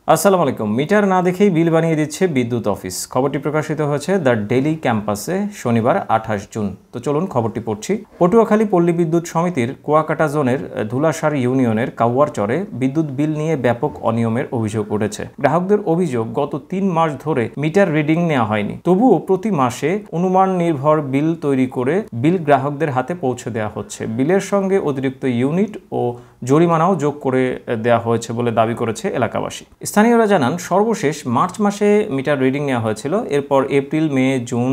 আসসালামু আলাইকুম। মিটার না দেখেই বিল বানিয়ে দিচ্ছে বিদ্যুৎ অফিস। খবরটি প্রকাশিত হয়েছে দ্য ডেইলি ক্যাম্পাসে শনিবার 28 জুন। তো চলুন খবরটি পড়ছি। পটুয়াখালী পল্লী বিদ্যুৎ সমিতির কুয়াকাটা জোনের ধুলাসার ইউনিয়নের কাউয়ারচরে বিদ্যুৎ বিল নিয়ে ব্যাপক অনিয়মের অভিযোগ উঠেছে। গ্রাহকদের অভিযোগ, গত 3 মাস ধরে মিটার রিডিং নেওয়া হয়নি, তবুও প্রতি মাসে অনুমান নির্ভর বিল তৈরি করে বিল গ্রাহকদের হাতে পৌঁছে দেওয়া হচ্ছে। বিলের সঙ্গে অতিরিক্ত ইউনিট ও জরিমানাও যোগ করে দেওয়া হয়েছে বলে দাবি করেছে এলাকাবাসী। স্থানীয়রা জানান, সর্বশেষ মার্চ মাসে মিটার রিডিং নেওয়া হয়েছিল। এরপর এপ্রিল, মে, জুন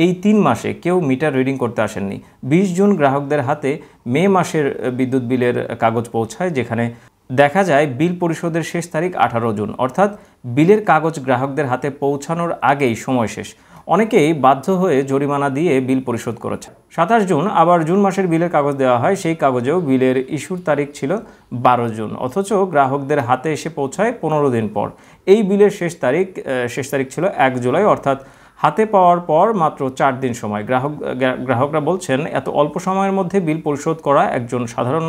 এই 3 মাসে কেউ মিটার রিডিং করতে আসেননি। 20 জুন গ্রাহকদের হাতে মে মাসের বিদ্যুৎ বিলের কাগজ পৌঁছায়, যেখানে দেখা যায় বিল পরিশোধের শেষ তারিখ 18 জুন, অর্থাৎ বিলের কাগজ গ্রাহকদের হাতে পৌঁছানোর আগেই সময় শেষ। অনেকেই বাধ্য হয়ে জরিমানা দিয়ে বিল পরিশোধ করেছে। 27 জুন আবার জুন মাসের বিলের কাগজ দেওয়া হয়। সেই কাগজেও বিলের ইস্যুর তারিখ ছিল 12 জুন, অথচ গ্রাহকদের হাতে এসে পৌঁছায় 15 দিন পর। এই বিলের শেষ তারিখ ছিল 1 জুলাই, অর্থাৎ হাতে পাওয়ার পর মাত্র 4 দিন সময়। গ্রাহকরা বলছেন, এত অল্প সময়ের মধ্যে বিল পরিশোধ করা একজন সাধারণ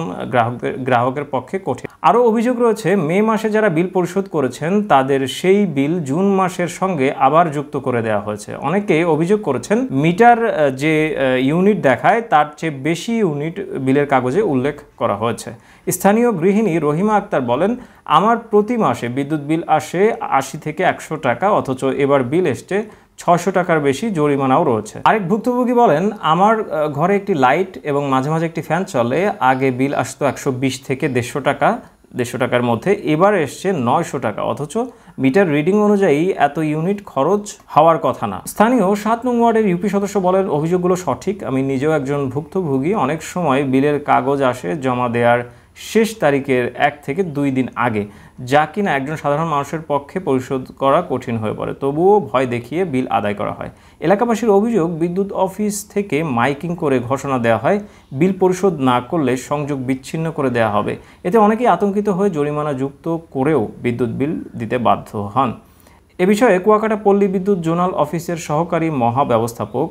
গ্রাহকের পক্ষে কঠিন। আরও অভিযোগ রয়েছে, মে মাসে যারা বিল পরিশোধ করেছেন তাদের সেই বিল জুন মাসের সঙ্গে আবার যুক্ত করে দেওয়া হয়েছে। অনেকে অভিযোগ করেছেন, মিটার যে ইউনিট দেখায় তার চেয়ে বেশি ইউনিট বিলের কাগজে উল্লেখ করা হয়েছে। স্থানীয় গৃহিণী রহিমা আক্তার বলেন, আমার প্রতি মাসে বিদ্যুৎ বিল আসে 80 থেকে 100 টাকা, অথচ এবার বিল এসছে 600 টাকার বেশি, জরিমানাও রয়েছে। আরেক ভুক্তভোগী বলেন, আমার ঘরে একটি লাইট এবং মাঝে মাঝে একটি ফ্যান চলে। আগে বিল আসতো 120 থেকে 150 টাকার মধ্যে, এবার এসছে 900 টাকা, অথচ মিটার রিডিং অনুযায়ী এত ইউনিট খরচ হওয়ার কথা না। স্থানীয় 7 নং ওয়ার্ডের ইউপি সদস্য বলেন, অভিযোগগুলো সঠিক। আমি নিজেও একজন ভুক্তভোগী। অনেক সময় বিলের কাগজ আসে জমা দেওয়ার শেষ তারিখের 1 থেকে 2 দিন আগে, যা কিনা একজন সাধারণ মানুষের পক্ষে পরিশোধ করা কঠিন হয়ে পড়ে। তবুও ভয় দেখিয়ে বিল আদায় করা হয়। এলাকাবাসীর অভিযোগ, বিদ্যুৎ অফিস থেকে মাইকিং করে ঘোষণা দেওয়া হয়, বিল পরিশোধ না করলে সংযোগ বিচ্ছিন্ন করে দেওয়া হবে। এতে অনেকেই আতঙ্কিত হয়ে জরিমানা যুক্ত করেও বিদ্যুৎ বিল দিতে বাধ্য হন। এ বিষয়ে কুয়াকাটা পল্লী বিদ্যুৎ জোনাল অফিসের সহকারী মহাব্যবস্থাপক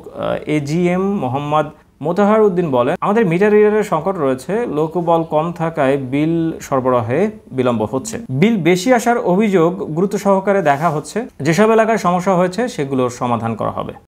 এজিএম মোহাম্মদ মোতাহার উদ্দিন বলেন, আমাদের মিটার রিডারের সংকট রয়েছে। লোকবল কম থাকায় বিল সরবরাহে বিলম্ব হচ্ছে। বিল বেশি আসার অভিযোগ গুরুত্ব সহকারে দেখা হচ্ছে। যেসব এলাকায় সমস্যা হয়েছে সেগুলোর সমাধান করা হবে।